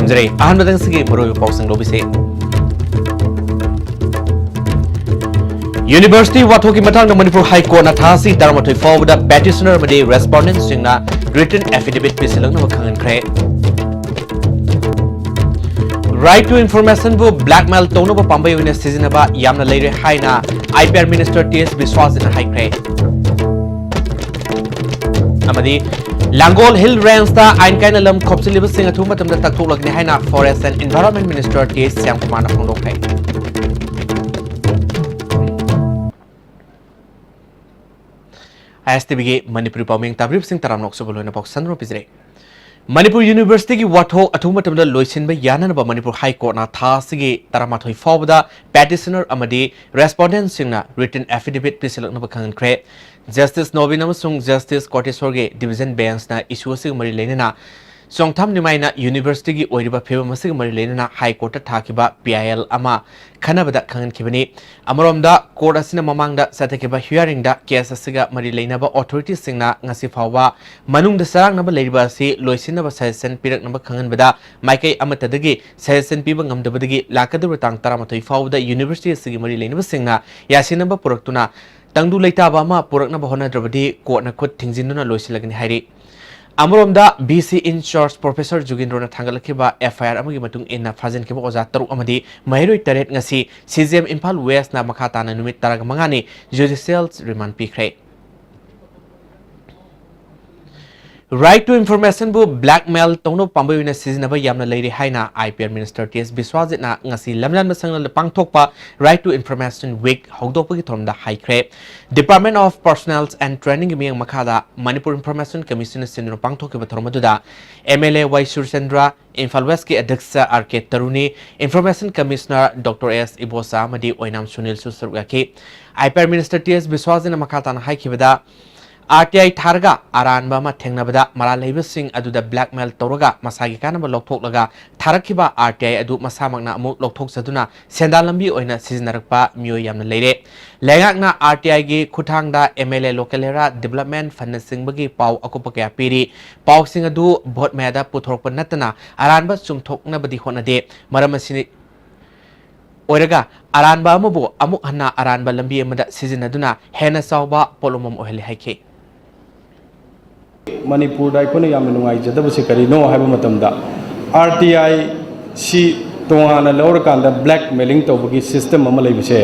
ꯊꯝꯖꯔꯦ ꯑꯍꯥꯟꯕꯗꯪꯁꯤꯒꯤ ꯃꯔꯨꯑꯣꯏꯕ ꯄꯥꯎꯁꯤꯡ ꯂꯧꯕꯤꯁꯦ यूनिवर्सिटी वाथोकी मतांग मणिपुर हाई कोर्ट थासी तरमथोई फाउबदा पेटिशनर मदे रेस्पोंडेंट सिंगना रिटन एफिडेविट पिसिलंगना खंगनख्रे राइट टू इन्फॉर्मेशन बु ब्लैकमेल तौनब पांबय ओइना सिजनबा यामना लेरे हाइना आईपीआर मिनिस्टर टीएस विश्वासना हाइख्रे अमदी लांगोल हिल रेंज दा आइन काइना लम खोपसिलिब सिंग अथु मतमदा तकथोलगनि हाइना forest and environment minister TS श्यामकुमारना फोंदोखै ISTB मणिपुरी पाउमिंग ताब्रिब सिंह तरामनोक सबलोइना पक्सन रोपिजरे मणिपुर यूनिवर्सिटी की वाथो अथुमतमदा लोइसिनबा याननबा मणिपुर हाई कोर्ट ना थासिगी तरामाथोई फाउबदा पेटिशनर अमदी रेस्पोंडेंट सिंगना रिटन एफिडेविट पिसिलकनबा खंगनख्रे जस्टिस नोबिन अमसुंग जस्टिस कोटेसोरगे डिवीजन बेंच ना इशू असिग मरि लेनना सोंगथाम निमाइना यूनिवर्सिटी की ओइरिबा फेबम असिग मरि लेनना हाई कोर्ट थाकिबा PIL अमा खनबदा खंगनखिबनी अमरोमदा कोर्ट असिना ममांगदा सतकिबा हियरिंगदा केस असिगा मरि लेनबा अथॉरिटी सिंगना ngasi फावबा मनुंगदा सरांगनबा लेरिबा असि लोइसिनबा सजेशन पिरकनबा खंगनबदा माइकै अमतदगी सजेशन पिबा ngamdabadagi लाकदुर तांग तरामथोई फावबदा यूनिवर्सिटी असिगी मरि लेनबा सिंगना यासिनबा पुरक्तुना तंगदु लेताबा अमा पुरकनबा होनद्रबदि कोर्टना खुद थिंजिनना लोइसिलगनि हाइरि अमरोमदा BC इंचार्ज प्रोफेसर जुगिंद्रना थांगलखिबा FIR अमगी मतुंग इन्ना फाजनखिबा ओजा तरुक अमदी महिरोई तरेट ngasi CJM इम्फाल वेस्ट ना मखा ताना नुमित तरग मंगानी जुडिशियल रिमांड पिख्रे राइट टू इन्फॉर्मेशन बु ब्लैकमेल तौनो पांबोइना सिजनबा यामना लेरि हाइना IPR मिनिस्टर टीएस विश्वासजितना ngasi lamlan masangna pangthokpa right to information week हौदोपगी थोमदा हाइख्रे department of personnel and training मियंग मखादा मणिपुर इन्फॉर्मेशन कमीशन सिनो पांगथोकिबा थोरमदुदा MLA Y Surchandra Imphal west के अध्यक्ष RK Taruni information commissioner doctor S Ibosa मदी ओइनाम सुनील सुसरुगाकी IPR मिनिस्टर टीएस विश्वासजिना मखाताना हाइखिबदा RTI थारगा आरानबा मा थेंगनबदा मरा लेबसिंग अदुदा ब्लैकमेल तौरगा मसागी कानबा लौथोकलगा थारखिबा RTI अदु मसामकना अमु लौथोकसदुना सेंदालंबी ओइना सिजनरकपा मियो यामना लेरे लेगाकना RTI गी खुथांगदा MLA लोकल एरिया डेवलपमेंट फंडसिंगबगी पाव अकुपकया पीरी पावसिंग अदु भोट मेदा पुथोरकप नतना आरानबा चुमथोकनबदी होनदे मरमसिनि ओरगा आरानबा अमबो अमुक हन्ना आरानबा लंबी अमदा सिजनदुना हेना सावबा पोलोमम ओहले हाइखे मणिपुर दाइकोने यामन नुंगाइजदबसे करिनो हाइबा मतमदा RTI सी तोंगाना लौरकांदा ब्लैकमेलिंग तौबगी सिस्टम अमा लेबसे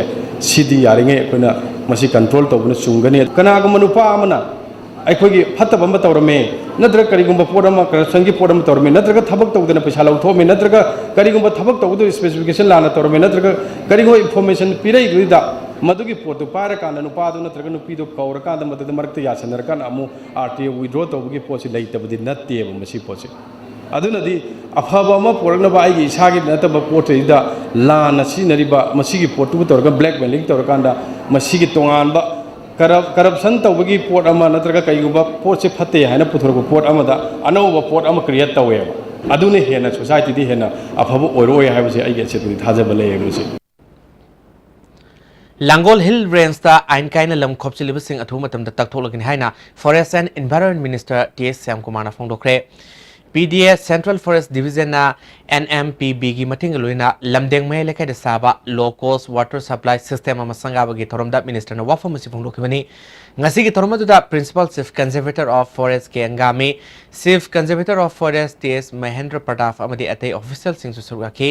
सिदी यारिंगे अखोना मसी कंट्रोल तौबना चुंगने कनागुम नुपा अमना अखोगी फत्तब अमा तौरमे नद्रग करिगुंबा पोड अमा करप्शन पोड अमा तौरमे नद्रग थबक तौदना पैसा लौथोमे नद्रग करिगुंबा थबक तौदो स्पेसिफिकेशन लाना तौरमे नद्रग करिगो इन्फॉर्मेशन पिरैगुदा मधुगी पोटो पारकान नुपादो नत्रग नुपीदो कौरकान मदद मरक्त यासनरकान अमु RTI विड्रॉ तौबगी पोसी लैतबदि नत्तेब मसी पोसी अदुनदि अफबा अमा पोरकनबा आइगी इसागी नतब पोटैदा लाना सिनरिबा मसीगी पोटु तौरगा ब्लैकमेलिंग तौरकांदा मसीगी तोंगानबा करप्शन तौबगी पोट अमा नत्रग कईगुबा पोटसे फत्ते हाइना पुथोरको पोट अमादा अनौबा पोट अमा क्रिएट तौवेबा अदुने हेना सोसाइटी दि हेना अफबा ओइरोय हाइबसे आइगे सेतुदि थाजबा लेयेबसे लांगोल हिल रेंज दा आइन काइना लम खोपसिलिबसिंग अथु मतमदा तकथोलगनि हाइना forest and environment minister TS श्यामकुमारना फोंदोखरे PDA सेंट्रल फॉरेस्ट डिवीजन ना NMPB की मथिंग लोइना लमदेंग मै लेखाय द साबा low cost water supply system अमा संगाबगी थोरमदा मिनिस्टर ना वाफम मसि फोंदोखिबनी ngasi gi थोरमदुदा principal chief conservator of forest K Angami chief conservator of forest TS Mahendra Pratap अमदी अतै ऑफिशियल सिंग सुसुरगाकी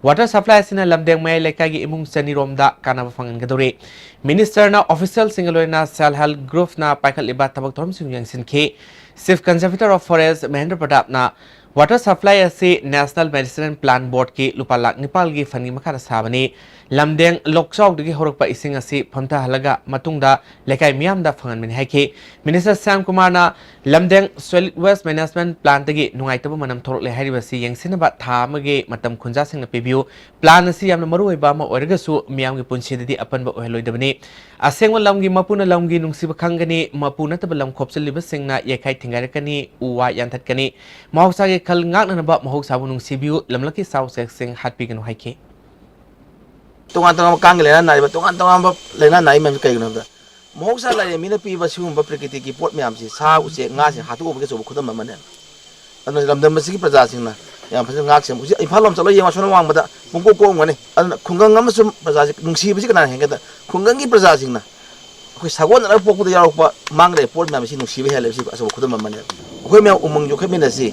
वाटर सप्लाई सिना लमदेंग मै लेखाय गी इमुंग सनी रोमदा कानाबा फंगनगदोरे मिनिस्टर ना ऑफिशियल सिंग लोइना सेल हेल्थ ग्रुप ना पाइखलिबा तबक थोरम सिंग यंगसिनखे chief conservator of forest Mahendra Pratap ना वाटर सप्लाई असी नेशनल मेडिसिन प्लान बोर्ड की लुपा लाख निपाल की फंगी मखा साबनी लमदेंग लोकचाउदगी होरकपा इसिंग असी फमथा हलगा मतुंगदा लेकाय मियामदा फंगनमिन हाइखे मिनिस्टर श्याम कुमार ना लमदेंग सॉलिड वेस्ट मैनेजमेंट प्लान तगी नुंगाइतब मनम थोरकले हाइरिबसी यंगसिनबा थामगे मतम खुंजासिंग पिबियु प्लान असी यामना मरुओइबा अमा ओइरगसु मियामगी पुंसीददी अपनबा ओहलोइदबनी असेंग लमगी मपुना लमगी नुंगसिब खंगनी मपु नतब लम खोपसलिबसिंगना येखाय थिंगारकनी उवा यानथतकनी महौसागे खल ngananaba mahousabu nungsibiu lamlaki sausexing hatpigano haike tongan tongan kang lena nai tongan tongan ba lena nai mem kai gna da mahousa la yemi na pi ba sium ba prakriti ki pot myam si sa use nga si hatu ba ke so khudam ma ne anu lamdam si ki praja sing na yang fazil ngak sem usi imphal lom chalo yema sona wang bada mungko ko ngane adna khungang ngam sum praja ji nungsi bi kana henga da khungang gi praja jing na khoi sagon na pok da yarok pa mangre pol ma si nungsi bi hele si aso khudam man ne khoi me umang jo khami na si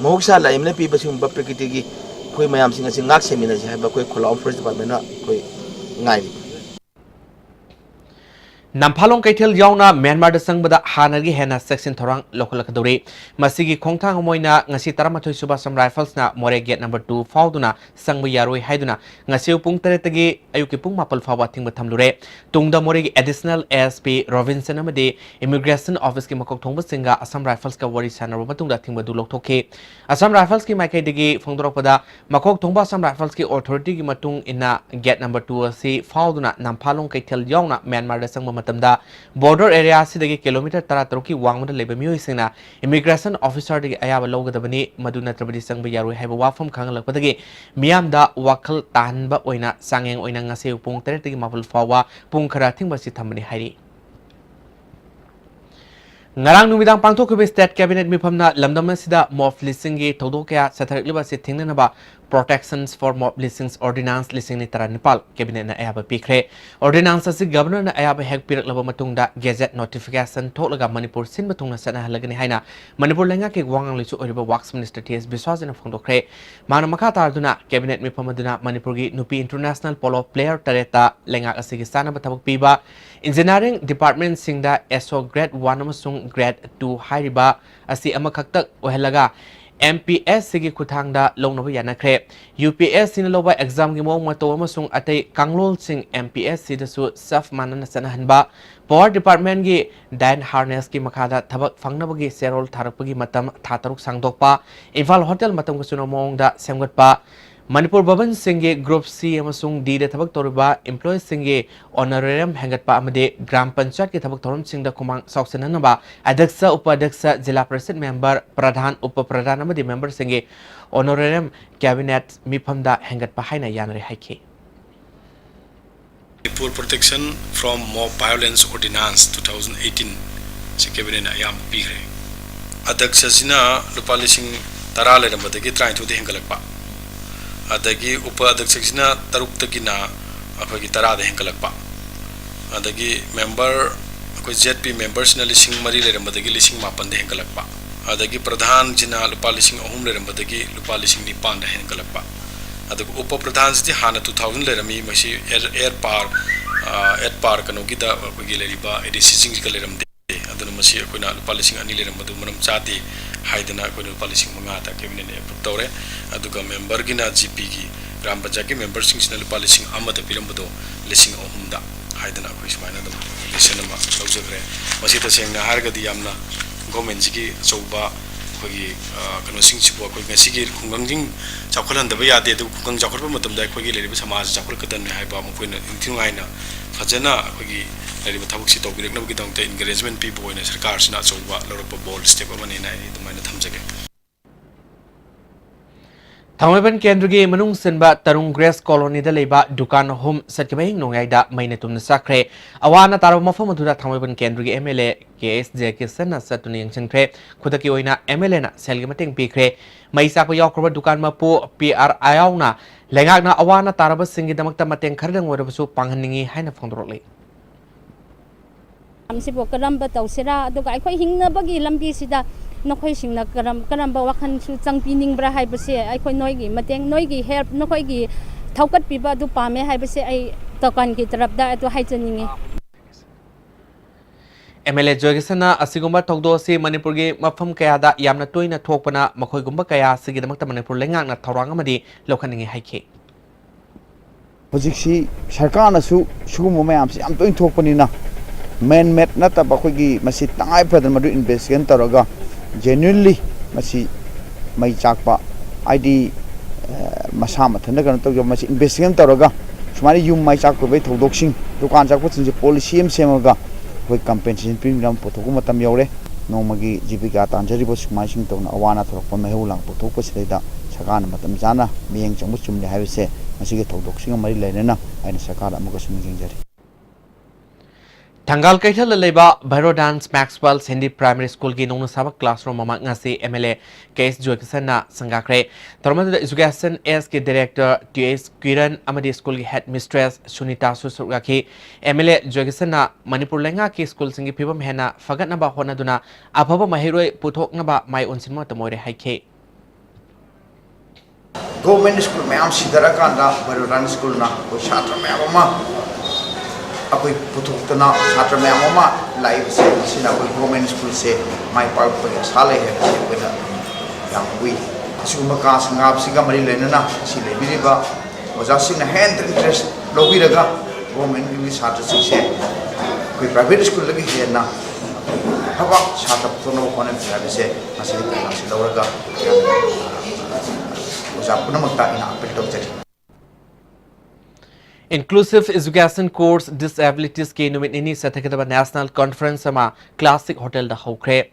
mohoksa la imne pi basum ba prakriti gi khoi mayam sing asi ngak sem na ji ha ba khoi kholam forest department na khoi ngai Namphalong Kaitel Yauna Myanmar da sangbada hanagi hena section thorang lokalakadori masigi khongthang moina ngasi taramathoi suba sam rifles na more gate number 2 fauduna sangbu yaroi haiduna ngasi pung taretagi ayuki pung mapal fawa thingba thamlure tungda more gi additional ASP Robinson amade immigration office ki makok thongba singa Assam Rifles ka wari sanaru matungda thingba du lokthoke Assam Rifles ki maikai digi phongdorokpada makok thongba Assam Rifles ki authority ki matung inna gate number 2 asi fauduna Namphalong Kaitel Yauna Myanmar da sangba matamda border area asidagi kilometer 13 ki wangmada leba mioi singna immigration officer dagi ayaba logadabani madu natrabadi sangba yaroi haiba wafam khangalakpadagi miyamda wakal tanba oina sangeng oina ngase pung 3 dagi mapal fawa pung khara thingba si thambani hairi ngarang numidang pangthokbe state cabinet mifamna lamdam asida mob leasing gi thodokya satharakliba si thingnaba protections for mob leasings ordinance leasing ni tara nepal cabinet na ayaba pikre ordinance asi governor na ayaba hek piraklaba matungda gazette notification tholaga manipur sin matungna sana halagani haina manipur lenga ke wangang lichu oriba works minister ts biswajana phongdokre mana makha tarduna cabinet mifamaduna manipur gi nupi international polo player tareta lenga asi gi sana bathabak piba engineering department singda so grade 1 amasung grade 2 hairiba asi amakhaktak ohelaga MPS sigi kuthangda longnaba yanakre UPS sin loba exam gi mong mato amasung atay kanglol sing MPS sidasu saf manana sanahanba power department gi dan harness ki makhada thabak fangnabagi serol tharakpagi matam thataruk sangdokpa Imphal hotel matam kasuna mongda semgatpa Manipur Bhavan Singhe Group C amasung D da thabak toriba employees singhe honorarium hengatpa amade Gram Panchayat ki thabak thorom singda kumang sauksananaba adhyaksa upadhyaksa jila parishad member pradhan upapradhan amade member singhe honorarium cabinet miphamda hengatpa haina yanare haike Manipur Protection from Mob Violence Ordinance 2018 si cabinet ayam pigre adhyaksa sina lupa lising tara lerambadagi try to de hengalakpa adagi upadhyakshina taruktakina akhoi tara de hengalakpa adagi member akhoi ZP members na lising mari lerambadagi lising mapan de hengalakpa adagi pradhan jina lupa lising ahum lerambadagi lupa lising nipan de hengalakpa adag upa pradhan ji hana 2000 lerami masi air par kano gida akhoi gi leriba edc sing ji leramde aduna masi akhoi na lupa lising ani lerambadu manam chati haidana akhoi lupa lising manga ta cabinet ne approve tawre aduga member gina GP gi Gram Panchayat ki member sing sina lupa lising amada pirambado lising ahumda haidana akhoi sumaina dum listen ma lawjagre masi ta sengna hargadi yamna government ji chauba akhoi kano sing chibo akhoi ngasi gi khungangjing chakhalan da ya de du khungang chakhorba matam da akhoi gi leriba samaj chakhor kadan haiba mokoina inthingaina fajana akhoi gi leriba thabuk si tawbirekna gi dangte encouragement pi boina sarkar sina chauba lorpa bol step amani na ni dumaina thamjage Thangweban Kendrugi Manung Sinba Tarung Grace Colony da leba Dukan Home Satkabahing Nongai da Maina Tumna Sakre Awana Taro Mafamadura Thangweban Kendrugi MLA KSJ Kisana Satuni Yangchangkre Kutaki Oina MLA na Selgi Mating Pikre Maisa ko Yakroba Dukan Mapu PR Ayauna Lengak na Awana Taraba Singi Damakta Mateng Kardang Wadabasu Panghaningi Haina Fondroli Amsibo karamba tausira aduga akhoi hingnabagi lambi sida nokhoi singna karamba wakhan su changpining bra haibase akhoi noigi mateng noigi help nokhoi gi thaukat piba du pame haibase ai takan ki tarapda atu haichaningi MLA Jogisana Asigumba Togdo si Manipur gi mafam kaya da yamna toina thokpana makhoi gumba kaya sigi damakta Manipur lengak na thorang amadi lokhaningi haike Hojiksi sarkarna su sugum mayam si am toin thokpanina man made nata bakogi masi tangai padan madu investigation taraga genuinely masi mai chakpa id masa mathana kan to masi investigation taraga sumari yum mai chakpa be thodoksin dukan chakpa chinje policy em semaga koi compensation premium pothoku matam yaure nomagi jipika tanjari bo sumai sing tona awana thorokpa mehulang pothokpa sida sakana matam jana miyeng changbu chumle haibse masi ge thodoksin mari lainena aina sakara amuka suming jari Tanggal kaithal leba Bharodans Maxwell Sandy Primary School gi nong sabak classroom mama ngasi MLA case Joikisana Sangakre Tormada Education SK Director TS Kiran Amadi School gi Head Mistress Sunita Susugaki MLA Joikisana Manipur Lenga ki school singi pibam hena fagat naba honaduna ababa mahiroi puthok naba mai onsinmo tamore haike Government school मैम सीधरा कांदा बरोडान school ना कोई छात्र ma'am अमा अकोई पुथुक्तना छात्र ma'am अमा लाइव से सिना कोई गवर्नमेंट स्कूल से माई पार्क पर साले है कोई ना yang wi suma ka sangap siga mari lenana si lebiba oja sing na hand interest lobi daga government ni छात्र से कोई प्राइवेट स्कूल लगी है ना हवा छात्र तो नो कोने फिर से असली का से लौरगा Inclusive Education Course Disabilities ke numit ini sathakataba National Conference sama Classic Hotel da hokre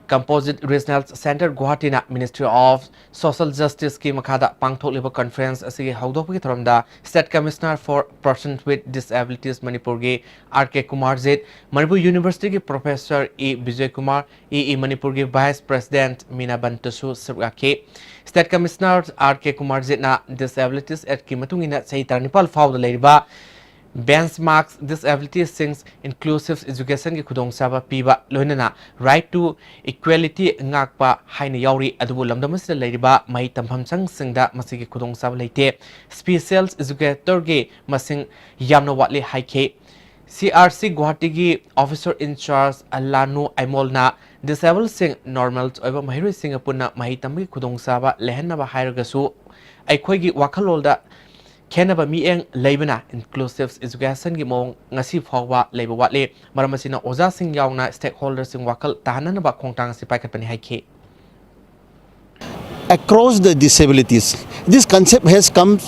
Composite Regional Center Guwahati na Ministry of Social Justice ki makhada pangthok liba conference asigi hawdok ki thromda State Commissioner for Persons with Disabilities Manipur gi RK Kumar Zit Manipur University ki Professor E Vijay Kumar E Manipur gi Vice President Meena Bantasu Sirgaki State Commissioner RK Kumar Zit na Disabilities at ki matungina sahi tarnipal fawda leiba benchmarks disability things inclusive education ki khudong saba piba loinana right to equality ngakpa haina yauri adubu lamdamas leiriba mai tampham chang singda masigi khudong saba leite special educator ge masing yamna watli haike CRC Guwahati gi officer in charge Alanu Aimolna disabled sing normal oiba mahiroi singapurna mai tamgi khudong saba lehenna ba hairagasu aikhoi gi wakhalolda Kenaba mieng labana inclusive education gi mong ngasi phawwa leba watle maramasina oza sing yauna stakeholders sing wakal tahanan ba khongtang sipai khatpani haike across the disabilities. This concept has come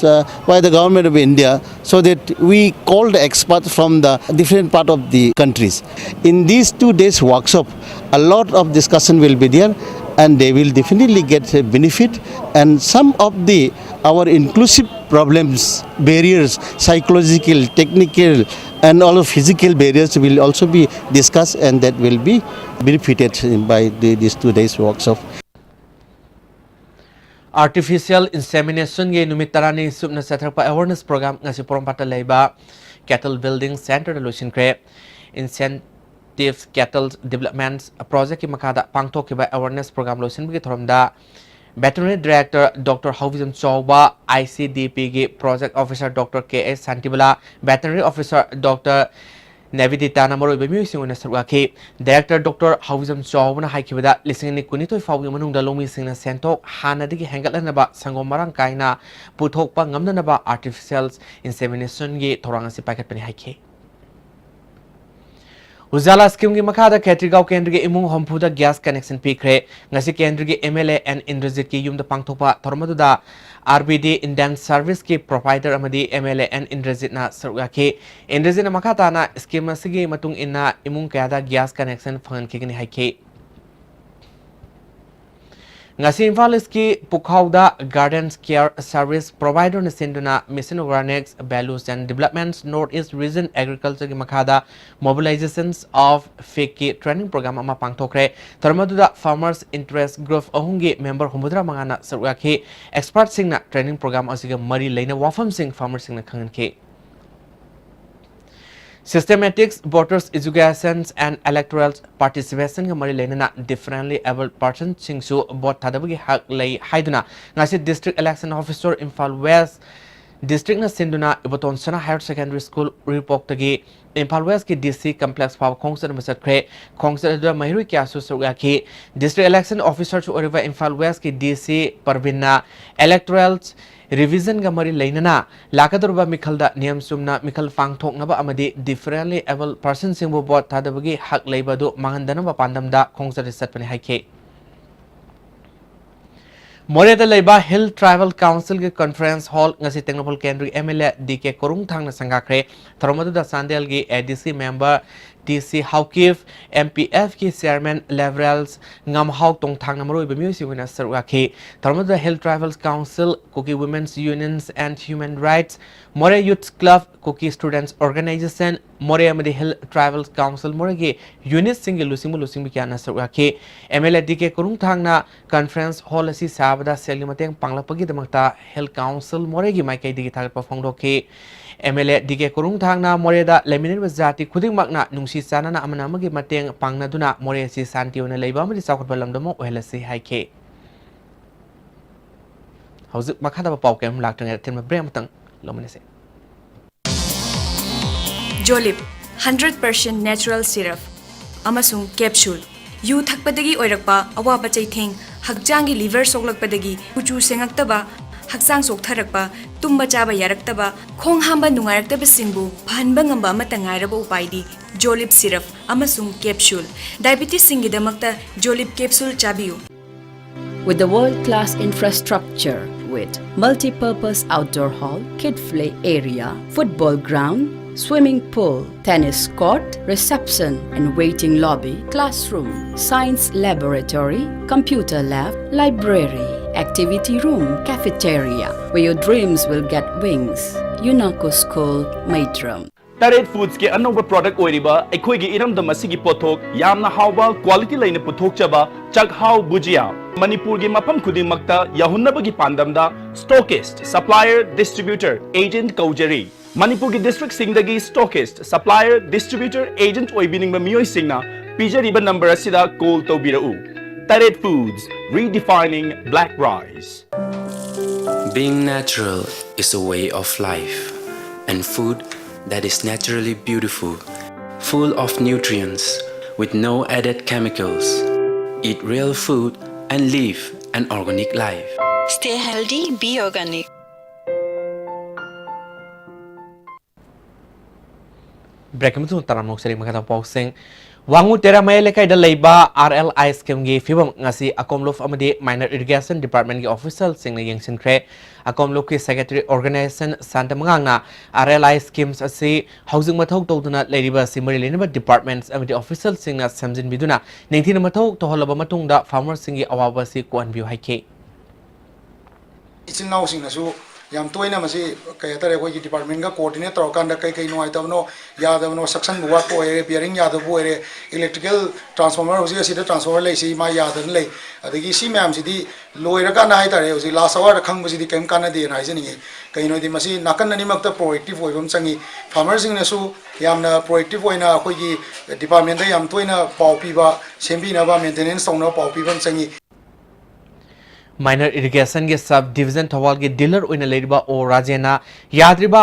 by the government of India so that we call the experts from the different part of the countries. In these 2 days workshop, a lot of discussion will be there and they will definitely get a benefit and some of the our inclusive problems, barriers, psychological, technical and all of physical barriers will also be discussed and that will be benefited by these 2 days workshop. Artificial insemination ge numit tarani subna sathakpa awareness program ngasi porompata leiba cattle building center da losin kre incentives cattle development project ki makada pangthok ki ba awareness program losin bi thoromda veterinary director Dr. Havizam Chauba ICDP ge project officer Dr. KS Santibala veterinary officer Dr. Navidita Namaro Bemu Singuna Sarwaki, Director Dr. Havizam Chauba Haikibada, listening Kunito Fawi Manunda Lomi Singna Sento, Hanadiki Hangalanaba, Sangomarang Kaina, Putokpa Ngamdanaba, artificial insemination ye Torangasi Packet Penny Haike. Uzala scheme gi makada Katrigao Kendri imung hompuda gas connection pikre ngasi Kendri MLA and Indrazit ki yum da pangthopa thormaduda RBD Indian service ki provider amadi MLA and Indrazit na sarugaki Indrazit na makata na scheme sige matung ina imung kayada gas connection phangan kigini haike ngasi Imphal ki Pukhauda Gardens Care Service Provider na sinduna Mission Organics Values and Developments Northeast Region Agriculture ki makada mobilizations of fake training program ama pangthokre tharmaduda farmers interest group ahungi member humudra mangana sarwaki expert singna training program asiga mari leina wafam sing farmers singna khangan ke Systematics, voters education and electoral participation ngamari lenana differently able person singsu bot thadabagi hak lei haiduna ngasi district election officer Imphal West district na sinduna iboton sana higher secondary school report tagi Imphal West ki DC complex power khongsa masat kre khongsa da mahirui kya su suga ki district election officer chu oriva Imphal West ki DC Parvina electoral revision gamari leinana lakadurba mikhalda niyam sumna mikhal pangthok naba amadi differently able person singbu bot thadabagi hak leibadu mangandana ba pandamda khongsa satpani haike Moreda Leiba Hill Tribal Council ke conference hall ngasi Technopol Kendri MLA DK Korung Thang na sangakre tharomadu da Sandel gi ADC member DC Haukif MPF ki chairman Leverals ngam hauk tong thang namroi bemi siwina sarwaki tharomadu da Hill Tribal Council Kuki Women's Unions and Human Rights More Youth Club Kuki Students Organization More Amadi Hill Travel Council Moregi Unit Single Lusimu Kiana Saraki MLA DK Kurung Tangna Conference Hall Si Sabada Selimateng Panglapagi Damata Hill Council Moregi Mike Digital Performdoki MLA DK Kurung Tangna Moreda Leminir Zati Kuding Magna Nungsi Sana Amanamagi Mateng Pangnaduna More Si Santiona Labama South Balamdamo Helasi Hike How's it Makada Pokem Lacton at Tim Brampton Lominese Jolip 100% natural syrup amasung capsule yu thakpadagi oirakpa awaba chaitheng hakjangi liver soklakpadagi kuchu sengaktaba haksang soktharakpa tumba chaba yaraktaba khong hamba nungaraktaba singbu phanba ngamba amata ngairaba upaidi Jolip syrup amasung capsule diabetes singidamakta Jolip capsule chabiu. With the world-class infrastructure with multi-purpose outdoor hall, kid play area, football ground, swimming pool, tennis court, reception and waiting lobby, classroom, science laboratory, computer lab, library, activity room, cafeteria, where your dreams will get wings. UNACO School, Maitram. Target Foods के अनोबा product ओरिबा एखोई की इरम द मसिगी पोथोक यामना हाउबा क्वालिटी लाइन पुथोक चबा चगहाउ बुजिया मणिपुर की मफम खुदिंग मक्ता याहुन्नबगी पांदमदा स्टॉकिस्ट सप्लायर डिस्ट्रीब्यूटर एजेंट कौजरी मणिपुर की डिस्ट्रिक्ट सिंगदगी स्टॉकिस्ट सप्लायर डिस्ट्रीब्यूटर एजेंट ओइबिनिंग मियोय सिंगना पिजरीबा नंबर असिदा कॉल तौबिरउ Target Foods redefining black rice. Being natural is a way of life, and food that is naturally beautiful, full of nutrients, with no added chemicals. Eat real food and live an organic life. Stay healthy, be organic. Breakthrough Taramok Seri Makata Boxing. Wangu Tera Mele Kai the Leba RLI scheme gi Fibam Ngasi Akomlof Amadi Minor Irrigation Department gi official sing Yang Sincre Akomlof ki Secretary Organization Santa Mangana RLI schemes asi housing mathok toduna Ladiba Simari Linaba Departments Amadi official sing na Samjin Biduna Nintina Mathok to Holaba Matunda Farmer Singi Awabasi Kwan View Hike. It's in now sing so yam toina masi kayatare ko department ka coordinator kanda kai kai no aitabno yadavno section buat po ere bearing yadavu ere electrical transformer hosi asida transformer lei si ma yadan lei adagi si ma'am sidi loira ka na haitare hosi last hour khang basi di kem kana de na jeni kai no di masi nakan ani makta proactive oibam changi farmers sing na su yamna proactive oina khoi gi department da yam toina pau piba sembi na ba maintenance songna pau pibam changi. Minor Irrigation के sub division Thoubal के dealer उन लेरिबा ओ राजेना याद्रिबा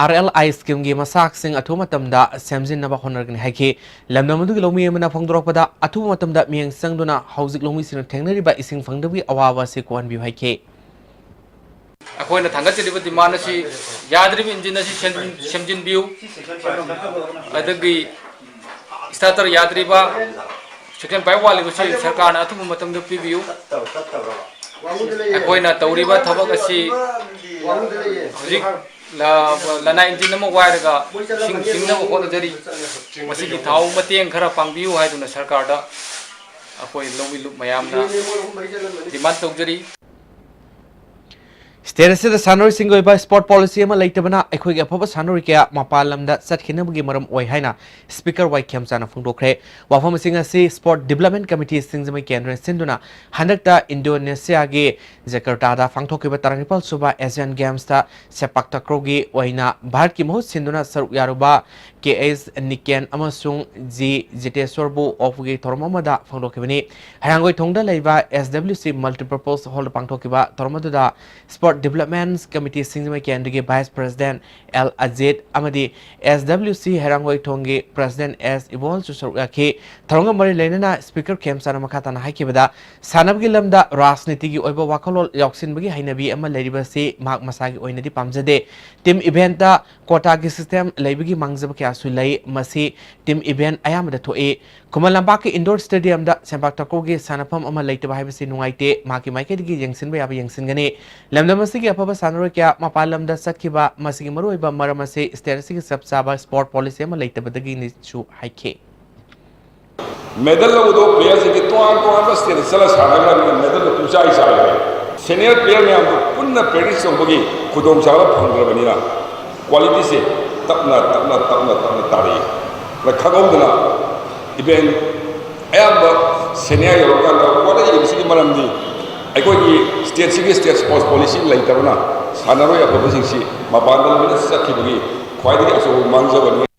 RLI scheme के मसाक सिंग अथुम तमदा सेमजिन नबा honour गने हाइके लमनमदु के loamy एमना फंगदरपदा अथुम तमदा मियंग संगदुना हाउजिक loamy सिन थेंगनरिबा इसिंग फंगदबि अवावा से कोन बि हाइके अखोइना थांगतिरिबा demand असि याद्रिबि engine असि सेमजिन बिउ अदगी स्टार्टर याद्रिबा सेक्शन 5 वाली बसि सरकार ना अथुम मतमदा पिबिउ अखोइना तौरिबा थबक असि हजिक लना इंजिन नम वायरगा सिंगना होदजरी मसिगी थाउ मतेंग खरा पांबिउ हाइदुना सरकार दा अखोइ लोमी लुप मयामना डिमांड तौजरी State the Sanori Singo by sport policy ama laitebana ekhoi ge phoba sanori kya mapalam da satkhinabgi maram oi haina speaker wai khamsana phungdokre wafam singa si sport development committee singzamai kendra sinduna handakta Indonesia ge Jakarta da phangthokiba tarangipal suba Asian Games ta sepak takraw gi oina bharat ki mahut sinduna saruk yaruba KS Niken amasung G Jitesorbu of ge thormamada phangdokibani harangoi thongda leiba SWC multipurpose hall phangthokiba thormadu da sport Development Committee Singzamai Kendrige Vice President L Ajit Amadi SWC Herangoi Thongi President S Evol Susaraki Thronga Mari Lenana Speaker Kemsana Makatana Haikibada Sanabgi Lamda Rasnitigi Oiba Wakolo Yoksin Bagi Hainabi Ama Ladibasi Mark Masagi Oinadi Pamzade Team Eventa Kotagi System Labigi Mangzabaki Asulai Masi Team Event Ayamada Toe Kumalambaki Indoor Stadium da Sempak Takogi Sanapam Ama Later Bahibasi Nuaite Maki Maikedi Yangsin Bayaba Yangsingane Lamda Masigi Apapa Sanro Kya Mapalam da Sakiba Masigi Maruiba Maramase Sterisi Subsaba Sport Policy Ama Later Badagi Nichu Hike medal lo players ke to state sala saraga medal tu chai sai senior player me am punna practice bagi khudom sala phangra banina quality se tapna tari la khagawdana even ayamba senior yorokanda wala yimsi maramdi aikogi state sports policy laitaruna sanaro ya babasingsi mapandal mina sakibagi khwaidagi aso mangjabani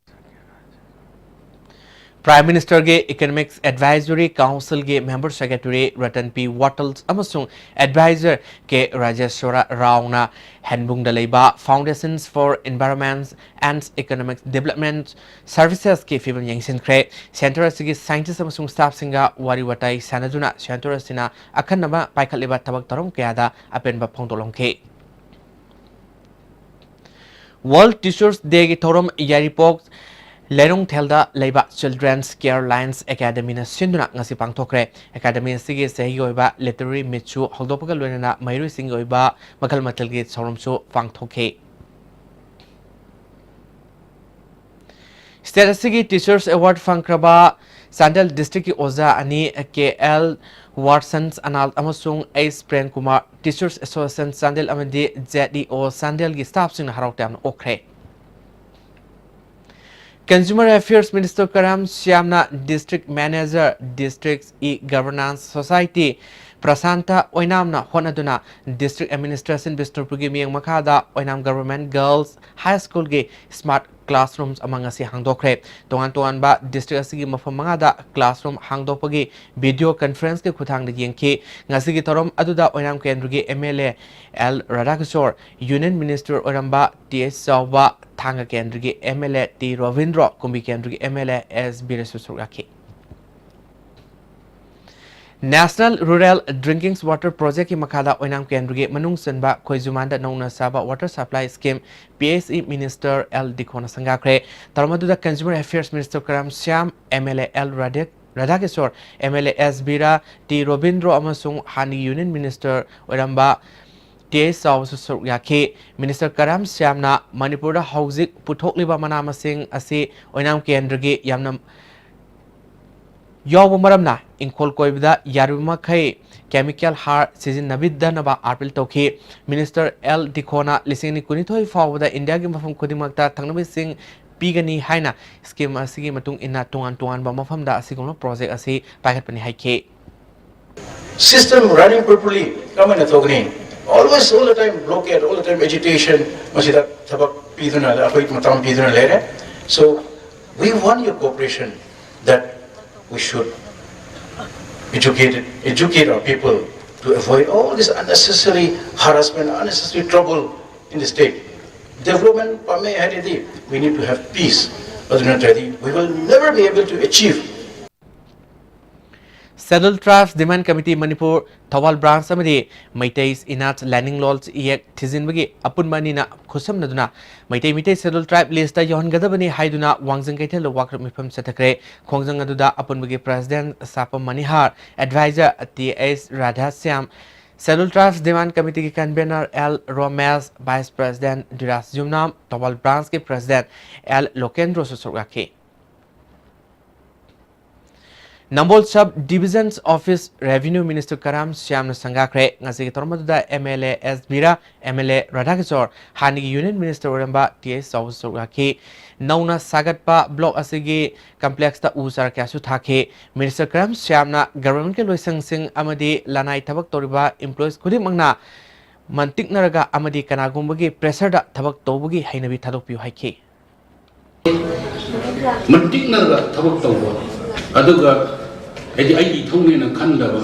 Prime Minister ge Economics Advisory Council ge Member Secretary Ratan P. Wattles amasung Advisor ke Rajeshwara Rao na Hanbung Dalaiba Foundations for Environment and Economic Development Services ke fibam yangsin kre Center asigi scientists amasung staff singa wari watai sanaduna Center asina akhanaba paikhatliba tabak tarom kayada apenba phongtolongke World Teachers Day ge thorom yaripok Lerong Thelda Leiba Children's Care Lines Academy na sinduna ngasi pangthokre Academy sige sehi oiba literary mitchu holdopaga loinana mairu sing oiba makhal mathal ge soromchu pangthokhe State sige Teachers Award fangkraba Sandal District ki oza ani KL Watsons anal amasung Ace Pren Kumar Teachers Association Sandal amadi ZDO Sandal gi staff sing harautam okre Consumer Affairs Minister Karam Shyamna District Manager Districts E-Governance Society Prasanta Oinamna Honaduna District Administration Bisturpugi Miyang Makada Oinam Government Girls High School ge Smart Classrooms among asi hangdokre Tongan ba District asigi mafam mangada classroom hangdopagi video conference ke khutang de yengki ngasigi torom aduda Oinam Kendrugi MLA L Radhakishore Union Minister Oramba TS Sauba Thanga Kendrugi MLA T Ravindra Kumbi Kendrugi MLA S Biresusuraki National Rural Drinking Water Project ki makada Oinam Kendrugi Manung Sanba Khoizumanda Nongna Saba Water Supply Scheme PSE Minister L Dikona Sangakre Tarmaduda Consumer Affairs Minister Karam Shyam MLA L Radhakishore MLA S Bira T Robindro Amasung Hani Union Minister Oramba TS Sausu Yake Minister Karam Shyamna Manipura Hauzik Puthokliba Manamasing Asi Oinam Kendrugi Yamnam Yaw maramna inkol koibda yaruma khai chemical har season nabidda naba apil toki Minister L Dikona lisingni kunithoi fawda India gi mafam khudimakta thangnabi sing pigani haina scheme asigi matung inna tungan ba mafam da asigomna project asi paikhatpani haike system running properly come and thogni always all the time blockade all the time agitation masida thabak piduna afoi matam piduna lere so we want your cooperation that we should educate our people to avoid all this unnecessary harassment, unnecessary trouble in the state. Development, we need to have peace. We will never be able to achieve. Scheduled Tribes Demand Committee Manipur Thawal Branch Amadi Maitais Inat Landing Laws Yak Tizinbagi Apunmani na Khusam Naduna Maitai Mite Scheduled Tribe List Yon Gadabani Haiduna Wangzang Kaitel Wakram Mipam Satakre Khongzang Aduda Apunbagi President Sapam Manihar Advisor T.S. Radhasyam Scheduled Tribes Demand Committee Convener L. Romez Vice President Duras Jumnam Thawal Branch ke President L. Lokendro Susurgaki Nambol Sub Divisions Office Revenue Minister Karam Shyamna Sangakre ngasi tormaduda MLA S Bira MLA Radhakishore Hani Union Minister Oramba TS Sawsuraki Nauna Sagatpa Block asigi complex ta usar kyasu thake Minister Karam Shyamna government ke loisang sing amadi lanai thabak toriba employees khudimangna mantiknaraga amadi kanagumbagi pressure da thabak tobagi hainabi thadokpiu haike mantiknaraga thabak tobo aduga ai thongni na khandaba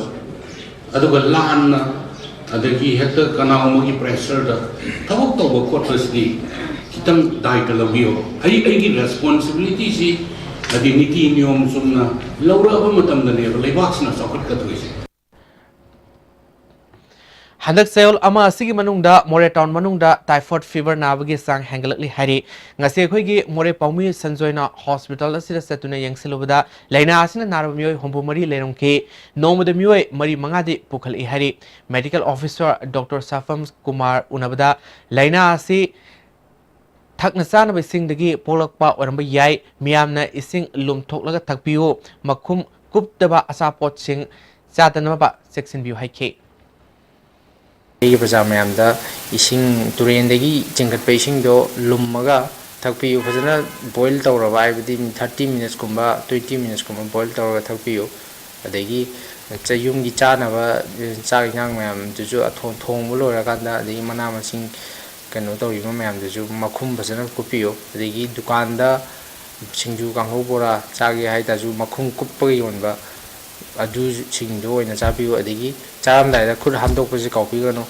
aduga lanna adagi hekta kanaumagi pressure da thabak tobo quarters gi kitang daita labiyo ai gi responsibility si adi niti niyom sumna laura ba matam da ne lebaksna sakat ka thuisi Handak sayol ama asigi manungda More Town manungda typhoid fever nabagi sang hangalakli hari ngase khoigi More Paumi Sanjoina Hospital asira satuna yangsilubada laina asina naramioi hombumari lerongke nomada mioi mari mangadi pukhali hari medical officer Dr. Safam Kumar unabada laina asi thakna sana ba singdagi polakpa oramba yai miyamna ising lumthoklaga thakpiu makhum kuptaba asapot sing chatana ba section view haike Prajamyamda ising turendagi jingkat ising do lummaga थकपियो फजना boil तौरबा हाइबदि 30 minutes कुंबा 20 minutes कुंबा boil तौरगा थकपियो अदगी चयुमगी चानबा चाक इंगांग मैम जुजु अथों थोंबो लोरकांदा अदगी मना मसिंग कनो तौरिबा मैम जुजु मखुम फजना कुपियो अदगी दुकानदा सिंजु कांगो बोरा चागे हाइताजु मखुम कुप्पगा योनबा अदु सिंजु ओइना चापियो अदगी चारमदाइदा खुद हामदोकपसि काउपिगनो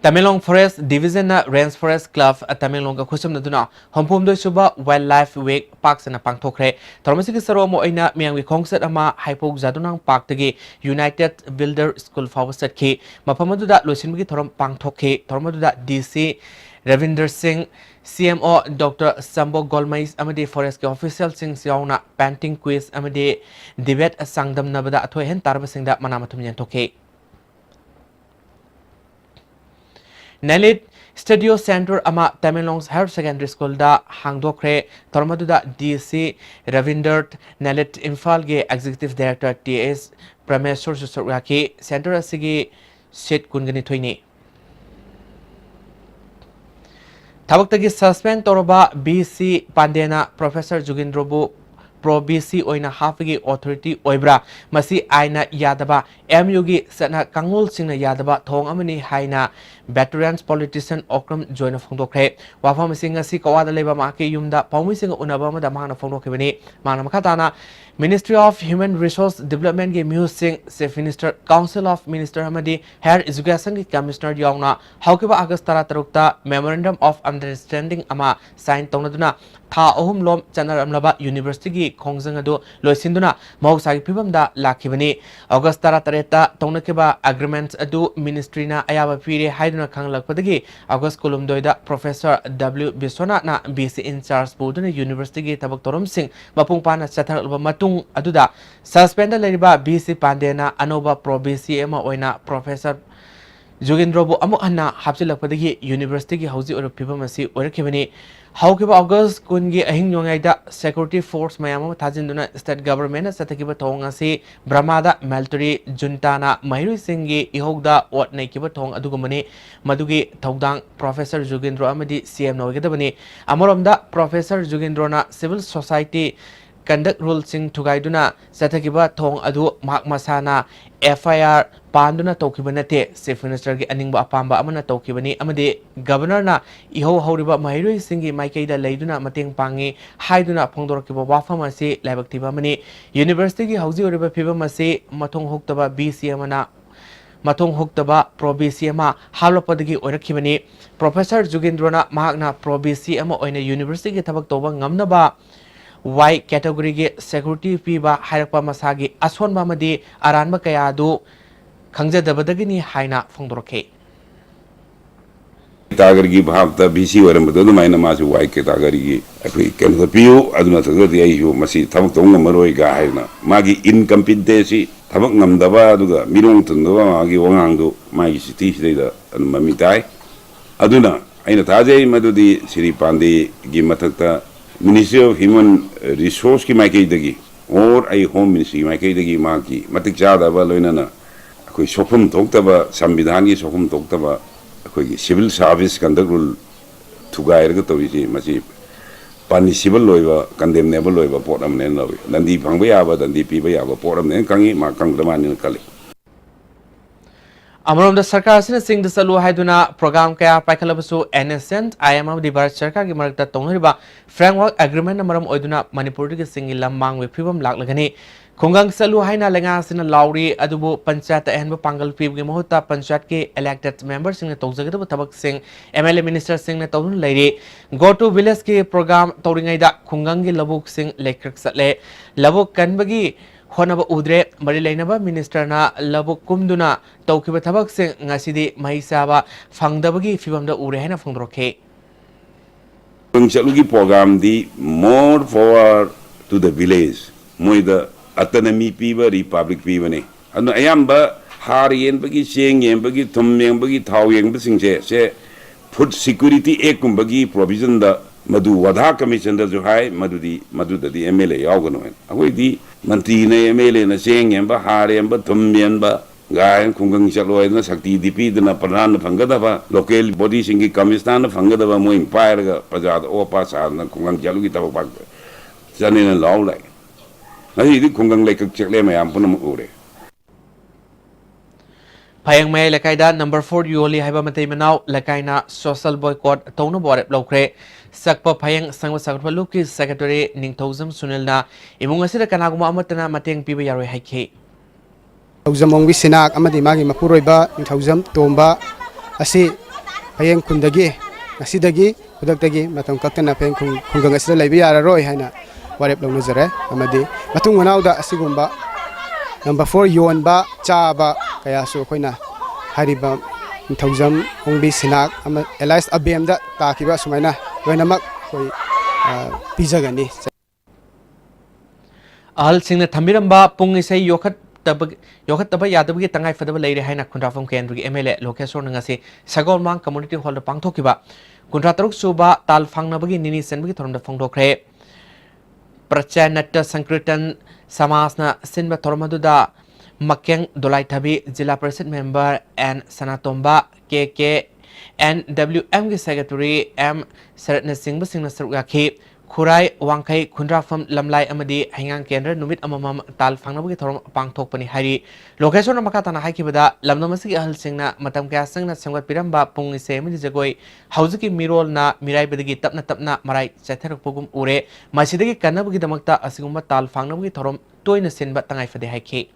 Tamilong Forest Division na Range Forest Club Tamilong ka khusum na duna hompum doi suba Wildlife Week Park sana pangthokre thormasi ki saro mo aina miangwi khongset ama haipok jadunang park tagi United Builder School Fawsat ki mapamadu da losinmi ki thorom pangthokhe thormadu da DC Ravinder Singh CMO Dr. Sambo Golmais amadi Forest ke official sing siauna painting quiz amadi debate sangdam nabada athoi hen tarba singda manamathum yantokhe Nalit Studio Center ama Tamilong's Higher Secondary School da hangdokre tormaduda DC Ravinder Nalit Imphal ge Executive Director TS Prameswar Susaraki Center asigi seat kungani thoini Thabaktagi suspend toroba BC Pandena Professor Jugindrobu Pro BC oina hafigi authority oibra masi aina yadaba MU gi sana kangul singna yadaba thong amani haina veterans politician okram join of phongdokre wafam singa si kawada leba ma ke yumda paumi singa unaba ma da mana phongdokebani mana makhatana Ministry of Human Resource Development ge Music Chief Minister Council of Minister Hamadi Higher Education ge Commissioner yauna haukiba August 13 Memorandum of Understanding ama sign tonaduna tha ohum lom chanaramlaba University gi khongjang adu loisinduna mausagi phibam da lakhibani August 13 ta tonakeba agreements adu ministry na ayaba pire haiduna khanglakpadagi August kolumdoida Professor W Biswana na BC in charge boduna University gi tabak torom sing mapung pana chatharalba matung aduda suspended leriba BC Pandena anoba Pro BC ema oina Professor Jugindrobu amuk anna hapsilakpadagi University gi hauji oro phibamasi orakibani haukiba August kungi ahing yongaida security force mayama thajinduna state government satakiba thong asi Brahmada military juntana Mahiru Singhi ihogda ot naikiba thong adugumani madugi thaudang Professor Jugindro amadi CM nawgedabani amoromda Professor Jugindro na civil society conduct rule sing thugaiduna satakiba thong adu mak masana FIR panduna tokhibanate Chief Minister gi aningba apamba amana tokibani amade Governor na iho horiba Mahiroi Singhi Maikaida leiduna mateng pangi haiduna phongdorkiba wafam ase laibaktiba mani University gi hauji oriba phibam ase mathong hoktaba BC amana mathong hoktaba Pro BC ama halopadagi oirakhibani Professor Jugindrona mahakna Pro BC ama oina University gi thabak toba ngamnaba Y category ge security piba hairakpa masagi asonba amadi aranba kaya adu खंगजदबदगिनी हाइना फोंदोरखे तागरगी भागता BC वरमदो दुमाइना मासु Y के तागरगी अखै केनो पियो अदुना तगदि आइयो मसी थमक तोंग मरोय गा हाइना मागी incompetency थमक नमदबा अदुगा मिरोंग तंदबा मागी वंगांगदो मागी सिटी सिदैदा ममिताई अदुना आइना ताजे मदुदी श्री पांडे गी मथकता मिनिस्ट्री ऑफ ह्यूमन रिसोर्स की माइकेदगी और आई होम मिनिस्ट्री माइकेदगी मागी मतिक जादबा लोइनाना कोई सोफम तोक्तबा संविधान की सोफम तोक्तबा कोई सिविल सर्विस कंडक्ट रूल थुगायरग तोइसी मसी पनिशिबल लोइबा कंडेमनेबल लोइबा पोट अमने लवि नंदी फंगबा याबा दंदी पीबा याबा पोट अमने कंगी मा कंगदमानि कले अमरोमदा सरकार सिना सिंग द सलु हाइदुना प्रोग्राम कया पाइखलबसु एनएसएन आईएमएम दि भारत सरकार की मरकता तोंगरिबा फ्रेमवर्क एग्रीमेंट नमरम ओइदुना मणिपुर के सिंग लममांग वे फिबम लागलगनी खुंगंग सलु हाइना लेंगा सिना लाउरी अदुबो पंचायत एहनब पांगल पीबगे महुता पंचायत के इलेक्टेड मेंबर सिंग तौजगदब तबक सिंग एमएलए मिनिस्टर सिंग ने तौन लेरे गो टू विलेज के प्रोग्राम तौरिंगैदा खुंगंग के लबुक सिंग लेखक सले लबुक कनबगी होनब उद्रे मरी लेनबा मिनिस्टर ना लबुक कुमदुना तौखिबा थबक सिंग ngасidi mahisaaba fangdabagi fibamda ure hena fongdroke पंचलुगी प्रोग्राम दी more forward to the village मोइदा autonomy पीबा रिपब्लिक पीबने अनु अयाम्बा हार येंबगी चेंग येंबगी थुम येंबगी थाव येंबसिंगसे से फूड सिक्योरिटी एक्ट कुंबगी प्रोविजन दा मधु वधा कमीशन दा जो हाय मधुदी एमएलए यावगनो अगोइदी मंत्री ने एमएलए न चेंग येंबा हार येंबा थुम येंबा gai kungang chaloi na sakti dipi na pradhan phangada local body singi commissioner na phangada mo empire ga praja opa sa na kungang chalu gi tabak pak jani na law lai ai di kungang lai kak chekle mayam pun mo ure Payang may lakaida number 4 yoli haiba matay manaw lakaina social boycott tawna borep lokre sakpa payang sangwa sakpa luki secretary ningthozam sunil na imung asira kanaguma amatana mateng piba yaroi haike Thauzam sinak amadi magi mapuroiba ningthozam tomba asi payang kundagi asidagi kudaktagi matam kaktana payang kungang asira laibi yararoi haina warep lawna jare amadi matung manawda asigumba number 4 yon ba cha ba kaya so koina hariba ningthozam ongbi sinak ama elias abem da takiba sumaina loinamak koi pijagani ahal singna thamiramba pung isai yokhat taba yadabgi tangai fadaba leire haina kundrafam kendri MLA Lokesor ngasi Sagolmang community hall da pangthokiba kuntra taruk suba tal fangnabagi nini senbagi thoromda phongdokre Prachanata Sankritan Samasna Sinba Tormaduda Makeng Dolai Tabi Jila President Member and Sanatomba KK NWM Secretary M Saratna Singh Singna Sarugaki Kurai Wangkai Kundrafam Lamlai Amadi Hangang Kendra Numit Amamam Tal Fangnabagi Thorom Pangthok Pani Hari Location Makatana Haikibada Lamnamasi Ahal Singna Matam Kasang na Sangwat Piramba Pung Semi Jagoi Hauziki Mirol na Mirai Bedagi Tapna Marai Chathar Pugum Ure Masidagi Kanabagi Damakta Asiguma Tal Fangnabagi Thorom Toina Sinba Tangai Fade Haiki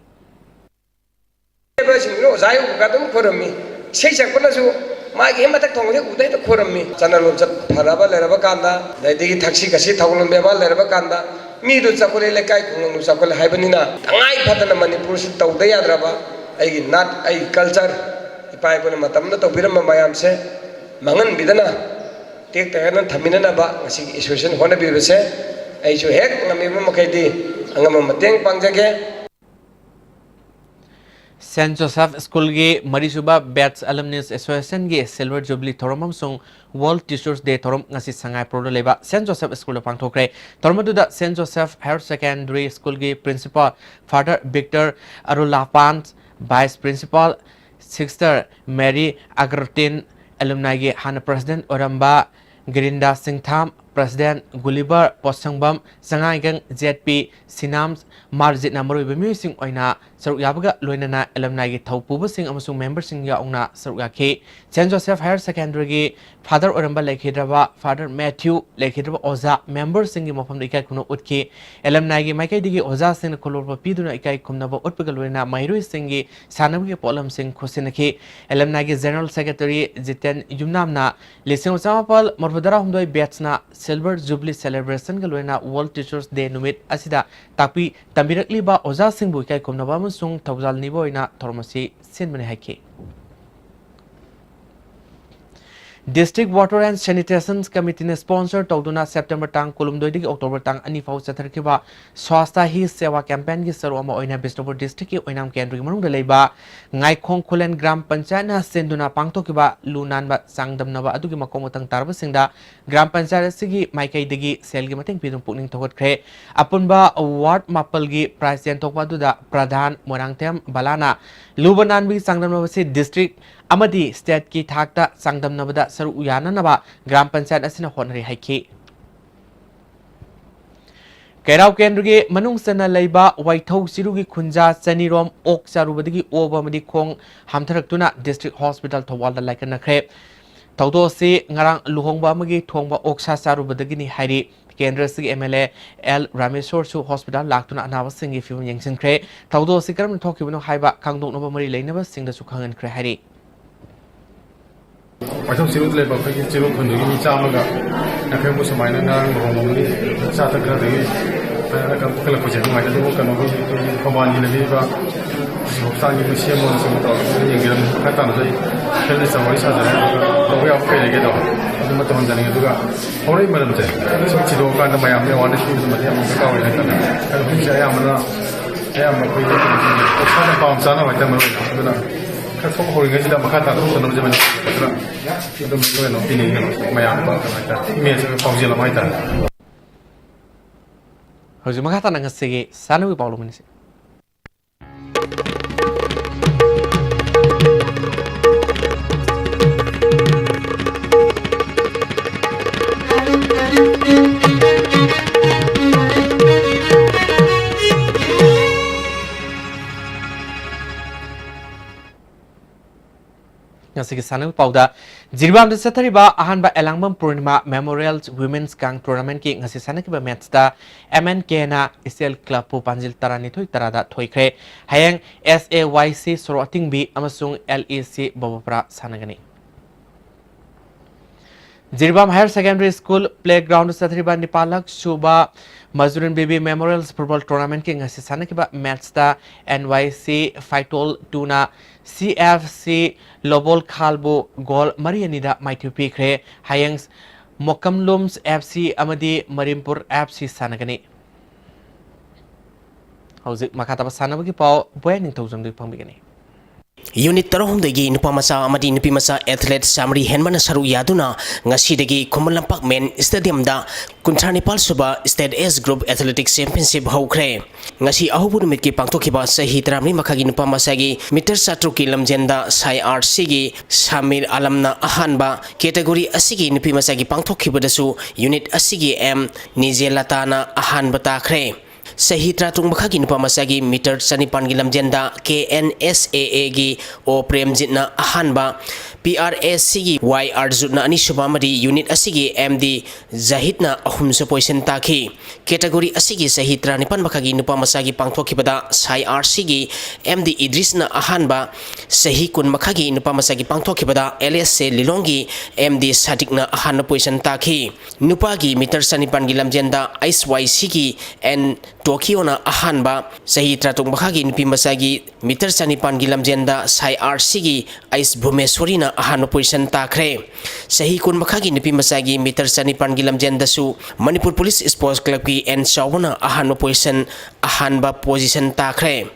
Zayu Gadum Kurumi Shisha Kunasu Magi matak thong le udai to khorami chanalom chat pharaba leraba kanda daidigi thaksi kasi thawlom beba leraba kanda mi du chakole le kai khung nu chakole haibanina tangai phatana manipur si tawda yadraba ai nat ai culture ipai bone matam na tawbiram mayam se mangan bidana tek tagan thamina na ba ngasi association hona bi se ai chu hek ngami ma khaidi angama mateng pangjage St. Joseph School ge Marisuba Bats Alumnus Association ge Silver Jubilee Thoromam sung World Teachers Day Thorom ngasi sangai pro leba St. Joseph School pangthokre Thormaduda St. Joseph Higher Secondary School ge Principal Father Victor Arulapan Vice Principal Sister Mary Agrotin Alumni ge Hana President Oramba Girinda Singh Tham President Gulliver Posangbam Sangaigang ZP Sinams Marjit Namuru Bemusing Oina Saruk Yabaga Loinana Alumni gi Thaupuba Sing amasung members sing ya ongna Saruk Yake St. Joseph Higher Secondary gi Father Oramba Lekhidraba Father Matthew Lekhidraba Oza members sing gi mafam ikai kuno utki Alumni gi maikai digi Oza sing kolorba piduna ikai kumnaba utpaga loina Mahiru sing gi Sanam gi Polam Sing Khosinaki Alumni gi General Secretary Jiten Yumnamna Lising Samapal Morvadara Humdoi Betsna Silver Jubilee Celebration Galwena World Teachers Day Numit Asida Tapi Tambirakli ba Oza Singh Buikai Kumnaba Musung Tawzal Niboina Tormasi Sinmane Hake District Water and Sanitation Committee ne sponsor Tawduna September tang Kulumdoi digi October tang ani fau Satharkiba Swasta Hi Sewa campaign gi Sarwama Oina Bishnupur District ki Oinam Kendri Manung Leiba Ngaikhong Khulen Gram Panchayat na Senduna Pangthokiba Lunan ba Sangdamnaba adugi makomotang tarba singda Gram Panchayat sigi Maikai digi sel gi mateng pidung pukning thokre apunba Ward Mapal gi President thokpa duda Pradhan Morangthem Balana Lubanan bi Sangdamnaba si District Amadi State ki thakta Sangdamnabada Saru Uyananaba Gram Panchayat asina honari haiki Kairau Kendri Manung Sana Leiba Waithau Sirugi Kunja Sanirom Ok Sarubadigi Oba Madikong Hamtaraktuna District Hospital Tawalda Laikana Kre Taudo si Ngarang Luhongba Magi Thongba Oksa Sarubadagini Hari Kendra Sig MLA L Rameswar Su Hospital Laktuna Anawasingi Film Yangsin Kre Taudo si Karam Tokibano Haiba Kangdok Nova Mari Lainaba Sing the Sukhangan Kre Hari I don't see what labor taking zero from the Chamaga. I can put some minor normally, Sata Kadi, I can put a question. I don't know command in the river. Standing with Simmons and England, Katanzi, tell us what is the way of paying it off. The Matanzania Duga. Only Madame said, Chido and Miami want to shoot the Matiam and which I am a pretty pound son of my family. Kau horing aja dah makan tak tahu nama zaman itu mungkin opini mayang apa macam ini saya pausi lama itu. Harus makan tak nak segi sana we paulo minisi. ngasi sana pauda jirbam de sathariba ahanba elangbam purnima memorial women's gang tournament ki ngasi sana ki match da MNK na SL club pu panjil tarani thoi tarada thoikre hayang SAYC soroting bi amasung LEC babapra sanagani Jirbam Higher Secondary School Playground Sathriba Nipalak Shuba Mazurin Baby Memorials Football Tournament King Sanakiba Matchta NYC Fightol Tuna CFC Lobol Kalbo Gol Marianida Mighty Pikre Hayangs Mokamlums FC Amadi Marimpur FC Sanagani Howzik Makataba Sanabaki Pau Buening Tozum Pambigani Unit tarahumdagi nupa masa amadi nupi masa athlete samri henmana saru yaduna ngasidagi Komalampak Men Stadium da Kuntranipal Suba State S Group Athletics Championship hokre ngasi ahubu numit ki pangtokhiba sahi tramni makhagi nupa masagi meter 7 ki lamjenda sai RC gi Samir Alamna ahanba category asigi nupi masagi pangtokhiba dasu unit asigi M Nijelatana ahanba takre Sahi tratung makhagi nupa masagi meter sanipan gilam jenda KNSAA gi o premjitna ahanba PRSC gi YR jutna ani subamadi unit asigi MD Zahidna ahumso position takhi category asigi sahi tranipan makhagi nupa masagi pangthokibada Sai RC gi MD Idrisna ahanba sahi kun makhagi nupa masagi pangthokibada LSC Lilongi MD Sadikna ahanna position takhi nupa gi meter sanipan gilam jenda ISYC gi and Tokyo na ahanba sahi tratung makhagi nupi masagi meter sanipan gilam jenda Sai RC gi Ais Bhumeshwari na ahano position takre sahi kun makhagi nupi masagi meter sanipan gilam jenda su Manipur Police Sports Club ki N Shawna ahano position ahanba position takre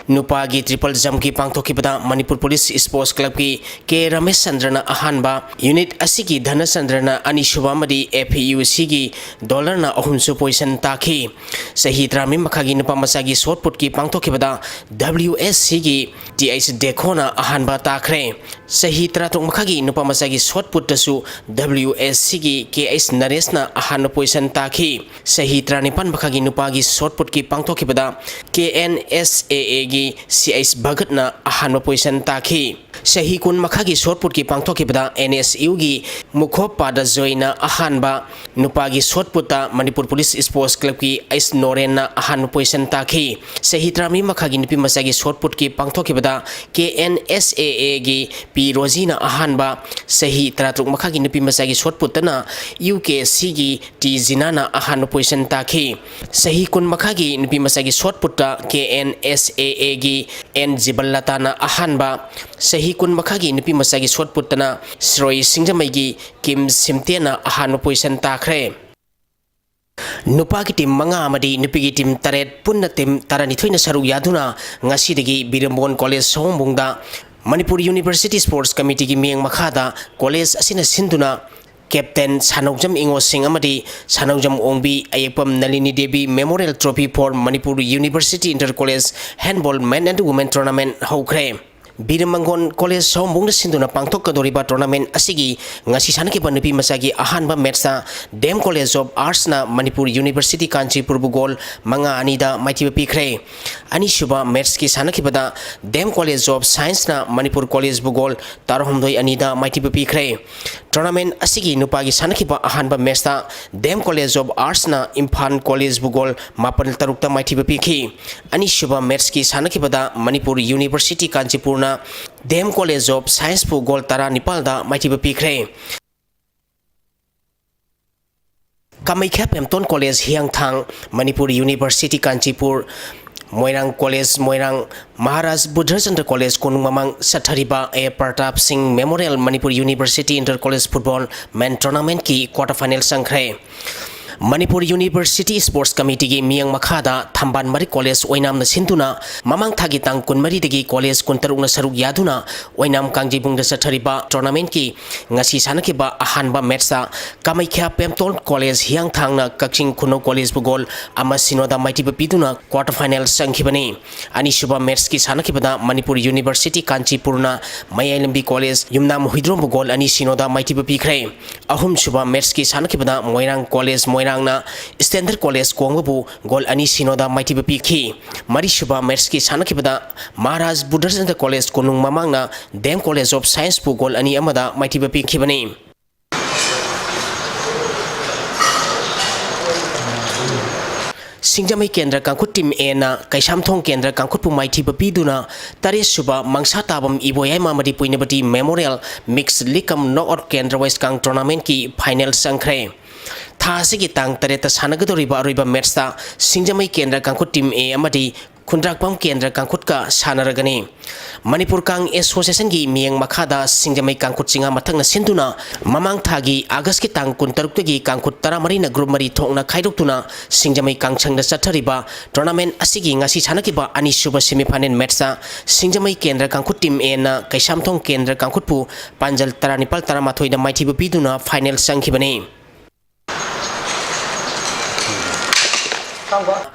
Nupagi triple jump ki pangthokibada Manipur Police Sports Club ki K Ramesh Chandrana ahanba unit asigi Dhana Chandrana ani shubamadi FUC gi dollar na ahumsu position takhi sahi trami makhagi nupa masagi shot put ki pangthokibada WSC gi TH Dekona ahanba takre sahi tratung makhagi nupa masagi shot put tasu WSC gi KS Naresh na ahana position takhi sahi tranipan makhagi nupa gi shot put ki pangthokibada KNSAA gi CH Bhagat na ahanba position takhi sahi kun makhagi shot put ki pangthokibada NSU gi Mukhopada Joina ahanba nupagi shot puta Manipur Police Sports Club ki Ais Noren na ahanba position takhi sahi trami makhagi nupi masagi shot put ki pangthokibada KNSAA gi P Rosina ahanba sahi tratruk makhagi nupi masagi shot put na UKC gi T Zinana ahanba position takhi sahi kun makhagi nupi masagi shot puta KNSAA gi N Jibalata na ahanba sahi kun makhagi nupi masagi shot putana Sroi Singjamai gi Kim Simtena ahanba position takre Nupa ki tim manga amadi nupi ki tim taret punna tim taranithoi na saru yaduna ngasidagi Birambon College Sombungda Manipur University Sports Committee ki mieng makhada college asina sinduna Captain Sanaujam Ingo Singh amadi Sanaujam Ongbi Ayapam Nalini Devi Memorial Trophy for Manipur University Inter College Handball Men and Women Tournament hokre Biramangon College Sombung sinduna pangthok kadoriba tournament asigi ngasi sanakiba nupi masagi ahanba match Dem College of Arts na Manipur University Kanchipur bugol manga anida maitiba pikre ani shuba match ki sanakibada Dem College of Science na Manipur College bugol tarhomdoi anida maitiba pikre tournament asigi nupagi sanakiba ahanba match Dem College of Arts na Imphal College bugol mapan tarukta maitiba pikhi ani shuba match ki sanakibada Manipur University Kanchipur Dem College of Science pu gol tara nipalda maitiba pikre Kamaikha Pemton College Hiangthang Manipur University Kanchipur Moirang College Moirang Maharaj Buddhachandra College Konung Mamang Sathariba A Pratap Singh Memorial Manipur University Inter College Football Men Tournament ki quarter final sangkhre Manipur University Sports Committee gi miyang makhada Thamban Mari College oinam na sintuna mamang thagi tang kunmari degi college kuntaruk na saruk yaduna oinam kangjibung da sathariba tournament ki ngasi sanakiba ahanba matcha Kamaikya Pemtol College hiang thangna Kakching Kuno College bugol ama sinoda maiti bapiduna quarter final sankhibani ani suba match ki sanakibada Manipur University Kanchipurna Mayalambi College yumnam huidrom bugol ani sinoda maiti bapikre ahum suba match ki sanakibada Moirang College Moirangna Standard College Kongbabu gol ani sinoda maiti bapikhi mari suba match ki sanakibada Maharaj Buddhasanta College Kunung Mamangna Dem College of Science bu gol ani amada maiti bapikhibani Singjamai Kendra Kangkut Team A na Kaisamthong Kendra Kangkut Pumaiti Bapiduna Taris Suba Mangsa Tabam Iboyai Mamadi Puinabati Memorial Mixed Likam Knockout Kendra West Kang Tournament ki final sangkre Thasigi Tang Tareta Sanagadoriba Riba Metsta Singjamai Kendra Kangkut Team A Amadi Kundrakpam Kendra Kangkutka Sanaragani Manipur Kang Association gi miyang makhada Singjamai Kangkut singa mathang na sinduna mamang thagi August ki tang kuntaruk gi Kangkut taramari na group mari thongna khaidoktuna Singjamai Kangchang da sathariba tournament asigi ngasi sanakiba ani suba semi-final match sa Singjamai Kendra Kangkut team A na Kaisamthong Kendra Kangkut pu Panjal Taranipal Taramathoi da maiti biduna final sangkhibani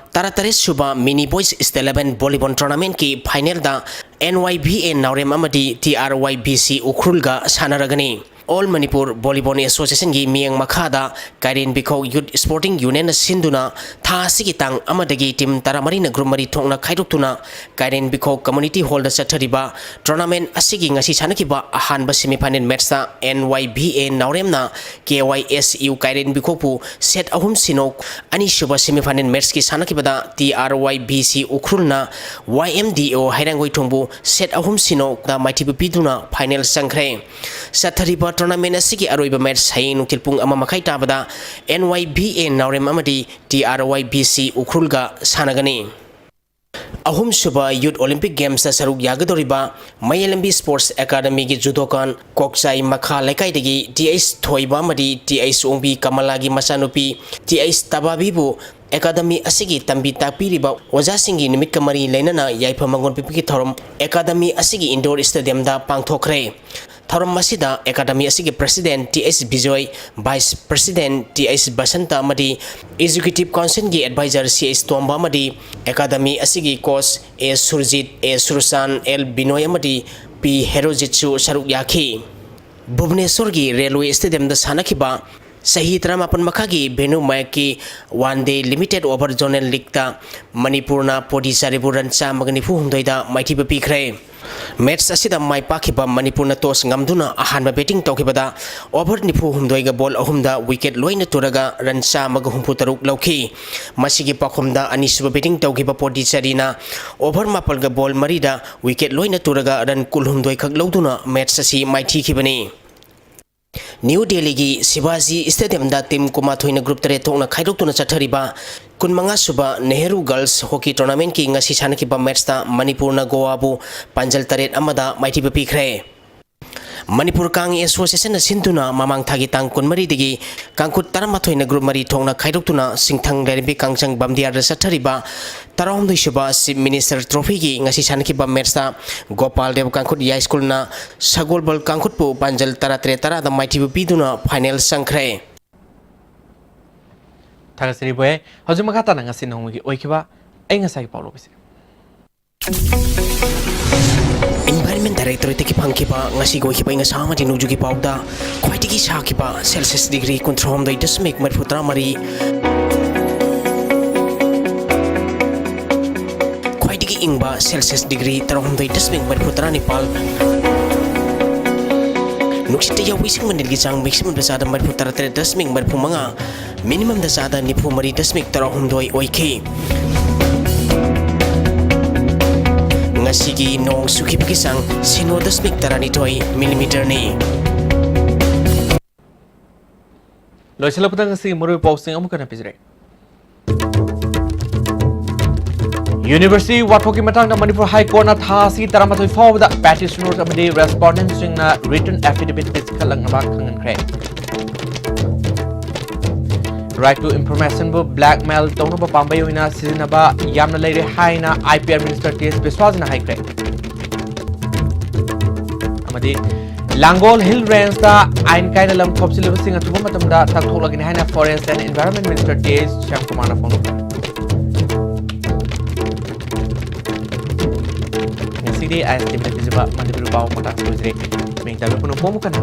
Taratare Suba Mini Boys Stel11 Volleyball Tournament ki final da NYBA Naurem Amadi TRYBC Ukrulga Sanaragani All Manipur Volleyball Association gi miyang makhada Kairin Bikho Youth Sporting Union Sinduna Tha sigi tang amadagi team taramari na group mari thongna khaidoktuna Kairin Bikho Community Hall da sathariba tournament asigi ngasi sanakiba ahanba semi-final match sa NYBA Naurem na KYSU Kairin Bikho pu set ahum sinok ani suba semi-final match ki sanakibada TRYBC Ukrulna YMDO Hairangoi thongbu set ahum sinok da maiti biduna final sangkhre sathariba tournament asigi aroiba match hai nuktilpung ama makai tabada NYBA Naurem amadi TRYBC Ukrulga sanagani Ahum Suba Youth Olympic Games sa saruk yagadoriba Mayalambi Sports Academy gi judokan Kokchai Makha Lekai degi TS Thoiba amadi TS Ongbi Kamalagi Masanupi TS Tababibu Academy asigi tambi tapiriba ojasingi nimit kamari leinana yaipamangon pipiki thorom Academy asigi indoor stadium da pangthokre Thorom masida Academy asigi President TS Bijoy Vice President TS Basanta amadi Executive Council gi Advisor CS Tomba amadi Academy asigi Coach A Surjit A Sursan L Binoy amadi P Herojitsu saruk yakhi Bhubaneswar gi Railway Stadium da sanakiba Sahi Tramapan Makagi Benu Maiki One Day Limited Over Zonal League ta Manipurna Podi Sariburan sa Magnifu Hundoida Maiti Bapikre Match asida mai pakiba Manipurna tos ngamduna ahanba betting tokibada over nifu humdoiga ball ahumda wicket loina turaga ransa magahumpu taruk lauki masigi pakhumda anisuba betting tokiba podi sarina over mapalga ball marida wicket loina turaga ran kulhumdoi khak lauduna match asi maiti khibani New Delhi gi Shivaji Stadium da team kumathoina group tare thongna khaidoktuna chathariba kunmanga suba Nehru Girls Hockey Tournament ki ngasi sanakiba match ta Manipurna Goa bu Panjal taret amada maiti bapikre Manipur Kang Association na sintuna mamang thagi tang kunmari degi kangkut taramathoina group mari thongna khaidoktuna singthang lerbi kangchang bamdiar da sathariba tarom doi suba Chief Minister Trophy gi ngasi sanakiba match ta Gopal Dev Kangkut Ya School na Sagolbal Kangkut pu Panjal taratre tara da maiti biduna final sangkre Thagasiri boy hojuma khata na ngasi nonggi oikiba ai ngasai paulo bise Environment Directorate ki phangkiba ngasi goi kiba inga sama di nujugi pauda khwaitigi sakiba Celsius degree control dai dasmik marfutra mari khwaitigi ingba Celsius degree tarom dai dasmik marfutra nipal Nuksite ya wising menilgi jang maximum dasada marfutra tere dasmik marfumanga minimum dasada nipu mari dasmik tarom doi oike Ngasigi nong sukip kisang sino dasmik tarani toy millimeter ni Loisala putang ngasi muru posting amu kana pizre University Wathoki matang na Manipur High Court na thasi taramatoi fawda petitioners amadi respondents na written affidavit is khalang ba khangan kre right to information bu blackmail tawna ba pambai oina sizina ba yamna leire haina IPR Minister TS Biswajna haikre amadi Langol Hill Range da ain kaina lam khopsi lebasing athuba matamda tak tholagin haina Forest and Environment Minister TS Shyamkumar na phone ngasi de as timna pijiba manipur baw mata sojre meng tabe puno pomu kana